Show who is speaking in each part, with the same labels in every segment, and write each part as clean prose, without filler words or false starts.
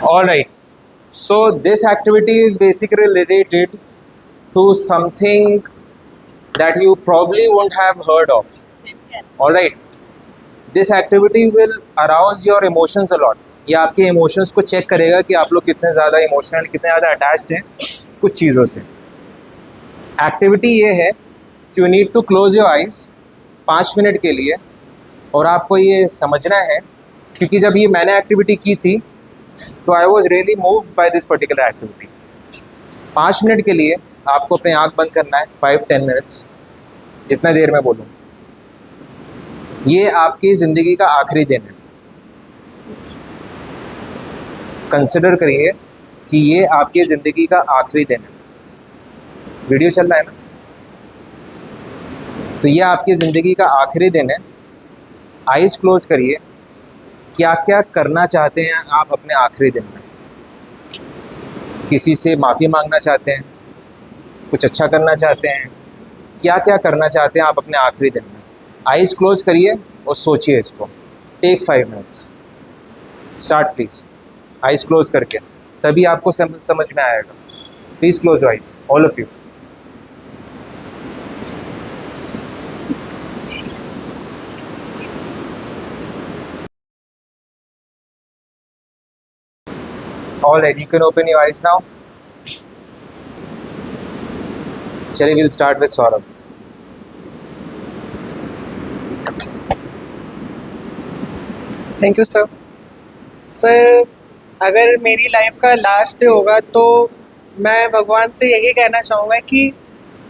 Speaker 1: All right. So this activity is basically related to something that you probably won't have heard of. All right. This activity will arouse your emotions a lot. ये आपके emotions को check करेगा कि आप लोग कितने ज़्यादा emotional, कितने ज़्यादा अटैच्ड हैं कुछ चीज़ों से. एक्टिविटी ये है कि you need to close your eyes 5 minute के लिए, और आपको ये समझना है, क्योंकि जब ये मैंने एक्टिविटी की थी तो I was really moved by this particular activity. 5 minute के लिए आपको अपनी आँख बंद करना है, 5-10 मिनट्स, जितना देर मैं बोलूँ. ये आपकी ज़िंदगी का आखिरी दिन है. कंसिडर करिए कि ये आपकी ज़िंदगी का आखिरी दिन है. वीडियो चल रहा है ना? तो ये आपकी ज़िंदगी का आखिरी दिन है. आइज़ क्लोज करिए. क्या क्या करना चाहते हैं आप अपने आखिरी दिन में? किसी से माफ़ी मांगना चाहते हैं? कुछ अच्छा करना चाहते हैं? क्या क्या करना चाहते हैं आप अपने आखिरी दिन में? आइज़ क्लोज करिए और सोचिए इसको. Take 5 minutes. Start please. Eyes close करके, तभी आपको समझ में आएगा. Please close your eyes, all of you. All right, you can open your eyes now. चलिए, we'll start with Saurabh.
Speaker 2: Thank you sir. Sir, अगर मेरी लाइफ का लास्ट डे होगा तो मैं भगवान से यही कहना चाहूँगा कि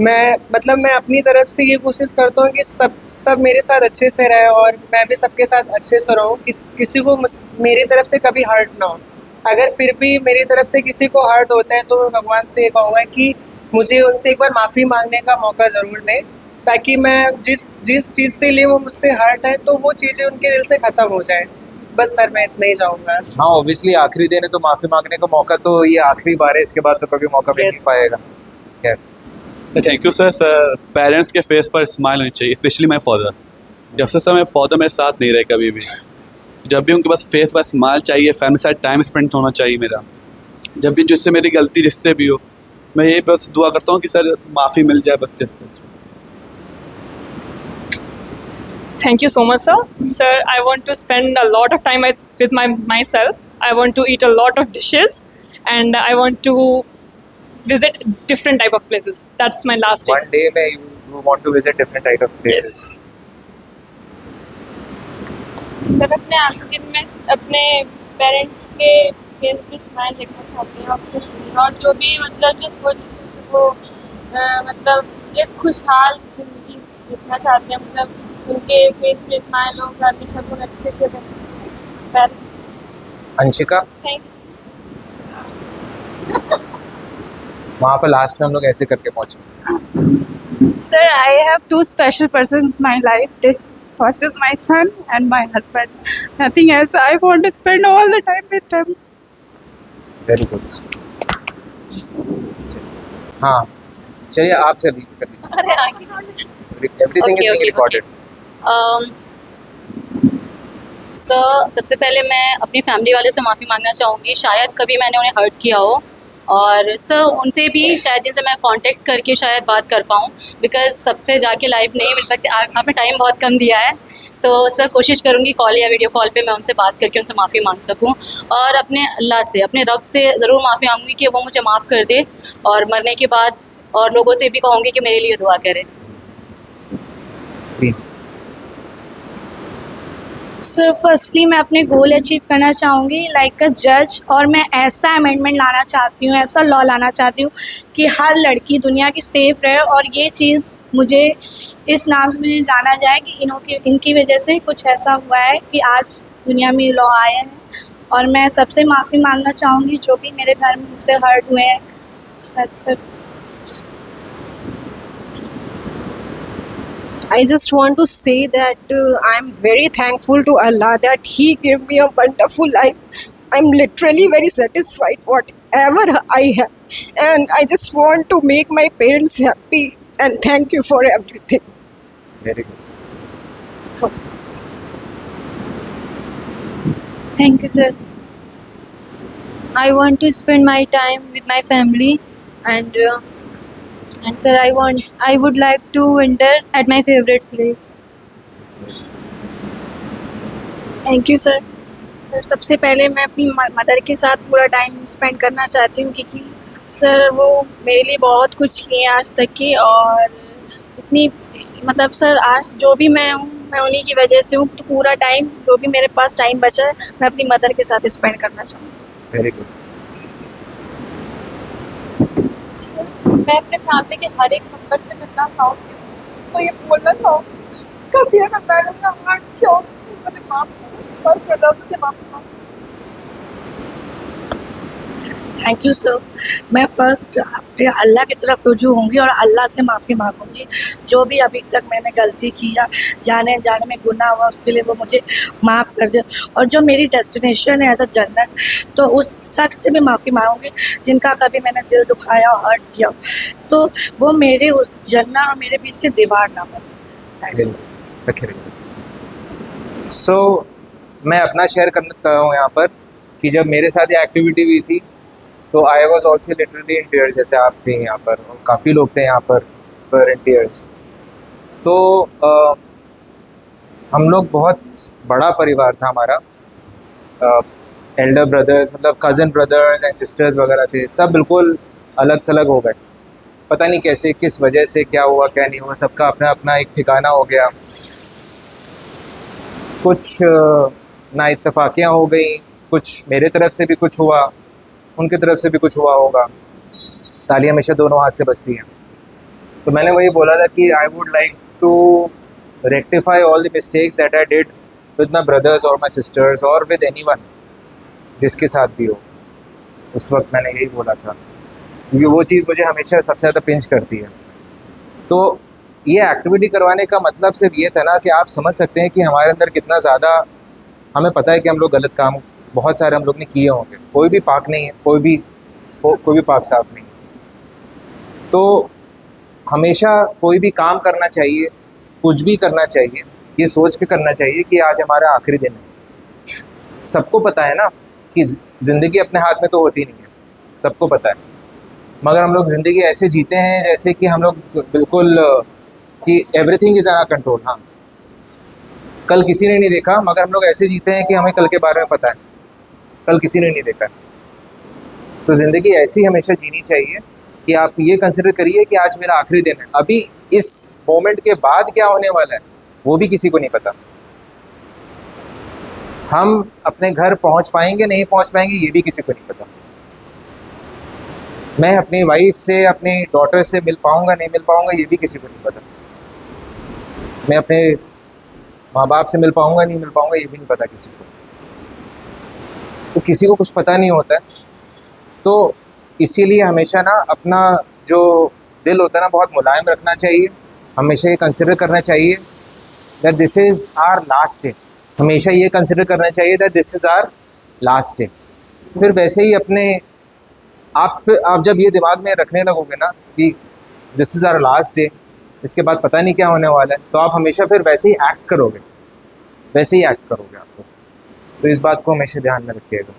Speaker 2: मैं अपनी तरफ से ये कोशिश करता हूँ कि सब मेरे साथ अच्छे से रहे और मैं भी सबके साथ अच्छे से रहूँ. किसी को मेरी तरफ से कभी हर्ट ना हो. अगर फिर भी मेरी तरफ से किसी को हर्ट होता है तो मैं भगवान से ये कहूँगा कि मुझे उनसे एक बार माफ़ी मांगने का मौका ज़रूर दें, ताकि मैं जिस चीज़ से लिए वो मुझसे हर्ट है तो वो चीज़ें उनके दिल से ख़त्म हो जाए. बस सर, मैं इतना ही चाहूँगा.
Speaker 1: हाँ, ऑब्वियसली आखिरी दिन है तो माफ़ी मांगने का मौका तो ये आखिरी बार है. इसके बाद तो कभी मौका मिल नहीं पाएगा. खैर,
Speaker 3: thank you sir. Sir, parents के फेस पर स्माइल होनी चाहिए, स्पेशली माई फादर. जब से सर मेरे फादर मेरे साथ नहीं रहे कभी भी, जब भी उनके पास फेस पर स्माइल चाहिए, फैमिली साथ टाइम स्पेंड होना चाहिए मेरा. जब भी जिससे मेरी गलती जिससे भी हो, मैं ये बस दुआ करता हूँ कि सर माफ़ी मिल जाए बस जिससे.
Speaker 4: Thank you so much, sir. Sir, I want to spend a lot of time with myself. I want to eat a lot of dishes, and I want to visit different type of places. That's my last day.
Speaker 1: one day में you want to visit different type of places.
Speaker 5: Sir, अपने आखिरी दिन में अपने parents के face पे smile देखना चाहती हूँ, और खुश हूँ, और जो भी मतलब जिस पोजीशन से वो मतलब एक खुशहाल जिंदगी देखना चाहते हैं, मतलब उनके फेस पे स्माइल हो, घर में सब लोग अच्छे से रहें.
Speaker 1: अंशिका,
Speaker 5: थैंक
Speaker 1: वहाँ पर लास्ट में हम लोग ऐसे करके पहुँचे.
Speaker 6: Sir, I have two special persons in my life. This first is my son and my husband. Nothing else. I want to spend all the time with them.
Speaker 1: Very good. हाँ, चलिए आप कर लीजिए. Everything is being recorded.
Speaker 7: Sir, सबसे पहले मैं अपनी family वाले से माफ़ी मांगना चाहूँगी. शायद कभी मैंने उन्हें हर्ट किया हो, और सर उनसे भी शायद जिनसे मैं कांटेक्ट करके शायद बात कर पाऊँ, बिकॉज़ सबसे जाके लाइव नहीं मिल सकती. आपने टाइम बहुत कम दिया है, तो सर कोशिश करूँगी कॉल या वीडियो कॉल पे मैं उनसे बात करके उनसे माफ़ी मांग सकूँ. और अपने अल्लाह से, अपने रब से ज़रूर माफ़ी मांगूंगी कि वो मुझे माफ़ कर दे, और मरने के बाद और लोगों से भी कहूँगी कि मेरे लिए दुआ करें.
Speaker 1: प्लीज़.
Speaker 6: सर, फर्स्टली मैं अपने गोल अचीव करना चाहूँगी लाइक अ जज, और मैं ऐसा अमेंडमेंट लाना चाहती हूँ, ऐसा लॉ लाना चाहती हूँ कि हर लड़की दुनिया की सेफ़ रहे. और ये चीज़ मुझे इस नाम से मुझे जाना जाए कि इनकी वजह से कुछ ऐसा हुआ है कि आज दुनिया में लॉ आए हैं. और मैं सबसे माफ़ी मांगना चाहूँगी जो भी मेरे घर में मुझसे हर्ट हुए हैं. सच.
Speaker 8: I just want to say that I'm very thankful to Allah that He gave me a wonderful life. I'm literally very satisfied whatever I have, and I just want to make my parents happy. And thank you for everything.
Speaker 1: Very good.
Speaker 5: Thank you sir. I want to spend my time with my family, and sir, I would like to winter at my favorite place.
Speaker 6: Thank you sir. Sir सबसे पहले मैं अपनी mother के साथ पूरा time spend करना चाहती हूँ, क्योंकि सर वो मेरे लिए बहुत कुछ किए हैं आज तक की, और इतनी मतलब सर आज जो भी मैं हूँ मैं उन्हीं की वजह से हूँ। तो पूरा टाइम जो भी मेरे पास टाइम बचा है मैं अपनी मदर के साथ स्पेंड करना चाहूँगी।
Speaker 1: Very good.
Speaker 5: सर, मैं अपने फैमिली के हर एक मेंबर से मिलना चाहूँगी, तो ये बोलना चाहूँगी कभी अगर मैंने अपना हार्ट क्यों मुझे माफ करो और प्रलव से माफ करो।
Speaker 6: Thank you sir. मैं फर्स्ट अपने अल्लाह की तरफ रुजू होंगी और अल्लाह से माफ़ी मांगूंगी। जो भी अभी तक मैंने गलती की या जाने जाने में गुनाह हुआ उसके लिए वो मुझे माफ़ कर दे, और जो मेरी डेस्टिनेशन है एज अ जन्नत, तो उस शख्स से भी माफ़ी मांगूंगी जिनका कभी मैंने दिल दुखाया और हर्ट किया, तो वो मेरे उस जन्नत और मेरे बीच के दीवार ना बने।
Speaker 1: रखे सो मैं अपना शेयर करता हूँ यहाँ पर कि जब मेरे साथ ये एक्टिविटी हुई थी तो I was also literally in tears, जैसे आप थे यहाँ पर और काफ़ी लोग थे यहाँ पर इन टीयर्स। तो हम लोग बहुत बड़ा परिवार था हमारा, एल्डर ब्रदर्स मतलब कज़न ब्रदर्स एंड सिस्टर्स वगैरह थे, सब बिल्कुल अलग थलग हो गए। पता नहीं कैसे, किस वजह से, क्या हुआ क्या नहीं हुआ, सबका अपना अपना एक ठिकाना हो गया। कुछ ना इत्तेफाकियाँ हो गई, कुछ मेरे तरफ से भी कुछ हुआ, उनकी तरफ से भी कुछ हुआ होगा। ताली हमेशा दोनों हाथ से बजती हैं। तो मैंने वही बोला था कि I would like to rectify all the mistakes that I did with my brothers और माई सिस्टर्स और विद एनीवन, जिसके साथ भी हो। उस वक्त मैंने यही बोला था, क्योंकि वो चीज़ मुझे हमेशा सबसे ज़्यादा पिंच करती है। तो ये एक्टिविटी करवाने का मतलब सिर्फ ये था ना कि आप समझ सकते हैं कि हमारे अंदर कितना ज़्यादा, हमें पता है कि हम लोग गलत काम बहुत सारे हम लोग ने किए होंगे। कोई भी पाक नहीं है, कोई भी पाक साफ नहीं है। तो हमेशा कोई भी काम करना चाहिए, कुछ भी करना चाहिए, ये सोच के करना चाहिए कि आज हमारा आखिरी दिन है। सबको पता है ना कि ज़िंदगी अपने हाथ में तो होती नहीं है, सबको पता है, मगर हम लोग ज़िंदगी ऐसे जीते हैं जैसे कि हम लोग बिल्कुल कि एवरीथिंग इज़ आवर कंट्रोल। हाँ, कल किसी ने नहीं देखा, मगर हम लोग ऐसे जीते हैं कि हमें कल के बारे में पता है, कल किसी ने नहीं देखा। तो ज़िंदगी ऐसी हमेशा जीनी चाहिए कि आप ये कंसिडर करिए कि आज मेरा आखिरी दिन है। अभी इस मोमेंट के बाद क्या होने वाला है वो भी किसी को नहीं पता। हम अपने घर पहुंच पाएंगे नहीं पहुंच पाएंगे ये भी किसी को नहीं पता। मैं अपनी वाइफ से, अपनी डॉटर से मिल पाऊंगा नहीं मिल पाऊंगा ये भी किसी को नहीं पता। मैं अपने माँ बाप से मिल पाऊंगा नहीं मिल पाऊंगा ये भी नहीं पता किसी को। तो किसी को कुछ पता नहीं होता है। तो इसीलिए हमेशा ना अपना जो दिल होता है ना बहुत मुलायम रखना चाहिए। हमेशा ये कंसिडर करना चाहिए that this is our last day. हमेशा ये कंसिडर करना चाहिए that this is our last day. फिर वैसे ही अपने आप जब ये दिमाग में रखने लगोगे ना कि this is our last day, इसके बाद पता नहीं क्या होने वाला है, तो आप हमेशा फिर वैसे ही एक्ट करोगे, वैसे ही एक्ट करोगे आपको। तो इस बात को हमेशा ध्यान में रखिएगा।